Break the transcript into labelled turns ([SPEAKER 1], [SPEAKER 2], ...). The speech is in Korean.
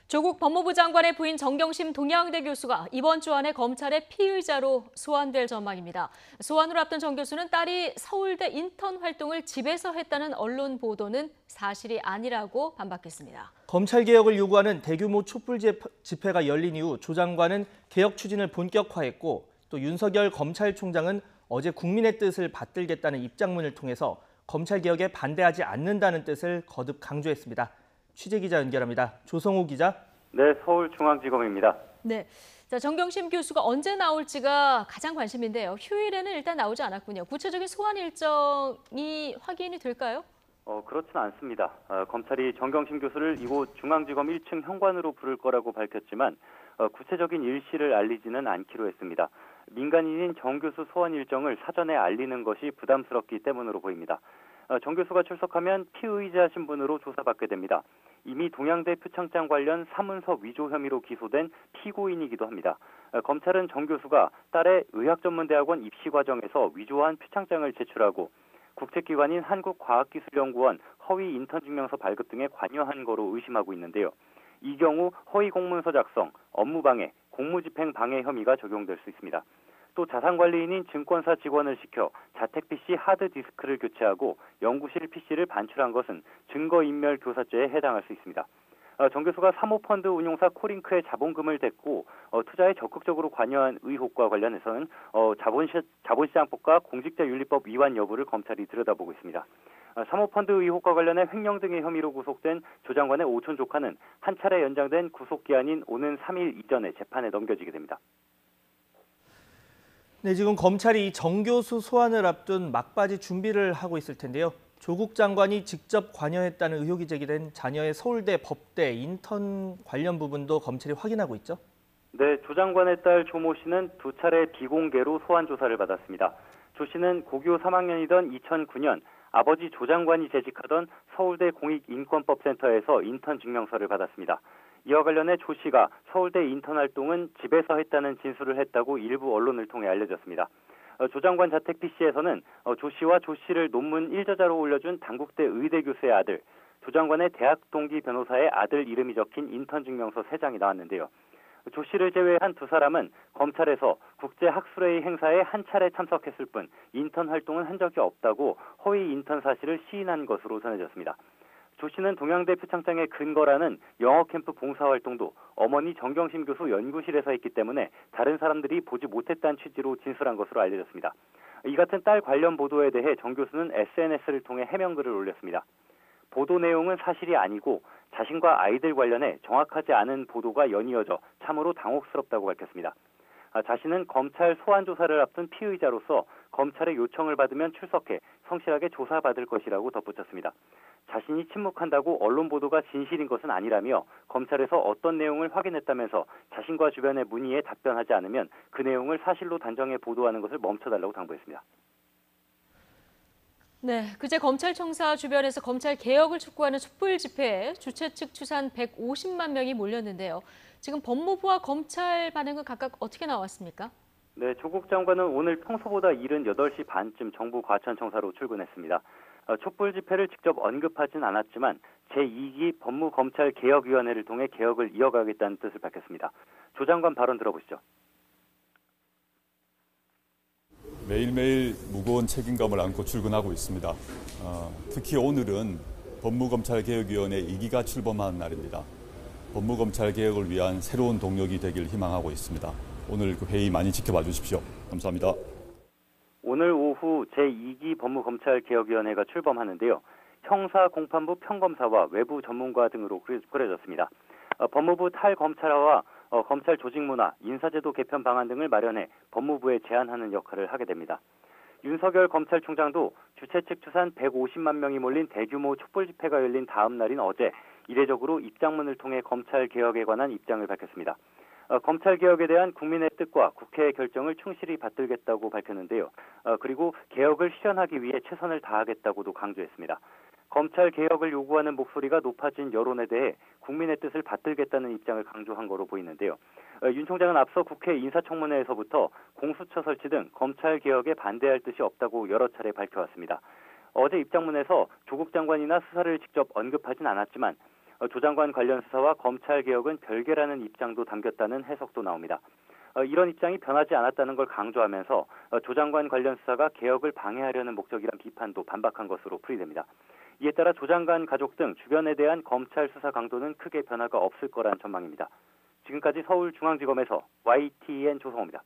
[SPEAKER 1] 조국 법무부 장관의 부인 정경심 동양대 교수가 이번 주 안에 검찰의 피의자로 소환될 전망입니다. 소환을 앞둔 정 교수는 딸이 서울대 인턴 활동을 집에서 했다는 언론 보도는 사실이 아니라고 반박했습니다.
[SPEAKER 2] 검찰개혁을 요구하는 대규모 촛불 집회가 열린 이후 조 장관은 개혁 추진을 본격화했고 또 윤석열 검찰총장은 어제 국민의 뜻을 받들겠다는 입장문을 통해서 검찰개혁에 반대하지 않는다는 뜻을 거듭 강조했습니다. 취재기자 연결합니다. 조성호 기자.
[SPEAKER 3] 네, 서울중앙지검입니다.
[SPEAKER 1] 네, 자, 정경심 교수가 언제 나올지가 가장 관심인데요. 휴일에는 일단 나오지 않았군요. 구체적인 소환 일정이 확인이 될까요?
[SPEAKER 3] 그렇지는 않습니다. 검찰이 정경심 교수를 이곳 중앙지검 1층 현관으로 부를 거라고 밝혔지만 구체적인 일시를 알리지는 않기로 했습니다. 민간인인 정 교수 소환 일정을 사전에 알리는 것이 부담스럽기 때문으로 보입니다. 정 교수가 출석하면 피의자 신분으로 조사받게 됩니다. 이미 동양대 표창장 관련 사문서 위조 혐의로 기소된 피고인이기도 합니다. 검찰은 정 교수가 딸의 의학전문대학원 입시 과정에서 위조한 표창장을 제출하고 국책기관인 한국과학기술연구원 허위 인턴 증명서 발급 등에 관여한 거로 의심하고 있는데요. 이 경우 허위 공문서 작성, 업무방해, 공무집행 방해 혐의가 적용될 수 있습니다. 또 자산관리인인 증권사 직원을 시켜 자택 PC 하드디스크를 교체하고 연구실 PC를 반출한 것은 증거인멸 교사죄에 해당할 수 있습니다. 정 교수가 사모펀드 운용사 코링크의 자본금을 댔고 투자에 적극적으로 관여한 의혹과 관련해서는 자본시장법과 공직자윤리법 위반 여부를 검찰이 들여다보고 있습니다. 사모펀드 의혹과 관련해 횡령 등의 혐의로 구속된 조 장관의 오촌 조카는 한 차례 연장된 구속기한인 오는 3일 이전에 재판에 넘겨지게 됩니다.
[SPEAKER 2] 네, 지금 검찰이 정 교수 소환을 앞둔 막바지 준비를 하고 있을 텐데요. 조국 장관이 직접 관여했다는 의혹이 제기된 자녀의 서울대 법대 인턴 관련 부분도 검찰이 확인하고 있죠?
[SPEAKER 3] 네, 조 장관의 딸 조모 씨는 두 차례 비공개로 소환 조사를 받았습니다. 조 씨는 고교 3학년이던 2009년 아버지 조 장관이 재직하던 서울대 공익인권법센터에서 인턴 증명서를 받았습니다. 이와 관련해 조 씨가 서울대 인턴 활동은 집에서 했다는 진술을 했다고 일부 언론을 통해 알려졌습니다. 조 장관 자택 PC에서는 조 씨와 조 씨를 논문 1저자로 올려준 단국대 의대 교수의 아들, 조 장관의 대학 동기 변호사의 아들 이름이 적힌 인턴 증명서 3장이 나왔는데요. 조 씨를 제외한 두 사람은 검찰에서 국제학술회의 행사에 한 차례 참석했을 뿐 인턴 활동은 한 적이 없다고 허위 인턴 사실을 시인한 것으로 전해졌습니다. 조 씨는 동양대 표창장의 근거라는 영어 캠프 봉사활동도 어머니 정경심 교수 연구실에서 했기 때문에 다른 사람들이 보지 못했다는 취지로 진술한 것으로 알려졌습니다. 이 같은 딸 관련 보도에 대해 정 교수는 SNS를 통해 해명글을 올렸습니다. 보도 내용은 사실이 아니고 자신과 아이들 관련해 정확하지 않은 보도가 연이어져 참으로 당혹스럽다고 밝혔습니다. 자신은 검찰 소환 조사를 앞둔 피의자로서 검찰의 요청을 받으면 출석해 성실하게 조사받을 것이라고 덧붙였습니다. 자신이 침묵한다고 언론 보도가 진실인 것은 아니라며 검찰에서 어떤 내용을 확인했다면서 자신과 주변의 문의에 답변하지 않으면 그 내용을 사실로 단정해 보도하는 것을 멈춰달라고 당부했습니다.
[SPEAKER 1] 네, 그제 검찰청사 주변에서 검찰 개혁을 촉구하는 촛불 집회에 주최 측 추산 150만 명이 몰렸는데요. 지금 법무부와 검찰 반응은 각각 어떻게 나왔습니까?
[SPEAKER 3] 네, 조국 장관은 오늘 평소보다 이른 8시 반쯤 정부 과천청사로 출근했습니다. 촛불 집회를 직접 언급하진 않았지만 제2기 법무검찰개혁위원회를 통해 개혁을 이어가겠다는 뜻을 밝혔습니다. 조 장관 발언 들어보시죠.
[SPEAKER 4] 매일매일 무거운 책임감을 안고 출근하고 있습니다. 특히 오늘은 법무검찰개혁위원회 2기가 출범한 날입니다. 법무검찰개혁을 위한 새로운 동력이 되길 희망하고 있습니다. 오늘 그 회의 많이 지켜봐 주십시오. 감사합니다.
[SPEAKER 3] 오늘 오후 제2기 법무검찰개혁위원회가 출범하는데요. 형사, 공판부, 평검사와 외부 전문가 등으로 꾸려졌습니다. 법무부 탈검찰화와 검찰 조직문화, 인사제도 개편 방안 등을 마련해 법무부에 제안하는 역할을 하게 됩니다. 윤석열 검찰총장도 주최 측 추산 150만 명이 몰린 대규모 촛불 집회가 열린 다음 날인 어제 이례적으로 입장문을 통해 검찰개혁에 관한 입장을 밝혔습니다. 검찰개혁에 대한 국민의 뜻과 국회의 결정을 충실히 받들겠다고 밝혔는데요. 그리고 개혁을 실현하기 위해 최선을 다하겠다고도 강조했습니다. 검찰개혁을 요구하는 목소리가 높아진 여론에 대해 국민의 뜻을 받들겠다는 입장을 강조한 거로 보이는데요. 윤 총장은 앞서 국회 인사청문회에서부터 공수처 설치 등 검찰개혁에 반대할 뜻이 없다고 여러 차례 밝혀왔습니다. 어제 입장문에서 조국 장관이나 수사를 직접 언급하진 않았지만 조 장관 관련 수사와 검찰 개혁은 별개라는 입장도 담겼다는 해석도 나옵니다. 이런 입장이 변하지 않았다는 걸 강조하면서 조 장관 관련 수사가 개혁을 방해하려는 목적이란 비판도 반박한 것으로 풀이됩니다. 이에 따라 조 장관 가족 등 주변에 대한 검찰 수사 강도는 크게 변화가 없을 거란 전망입니다. 지금까지 서울중앙지검에서 YTN 조성호입니다.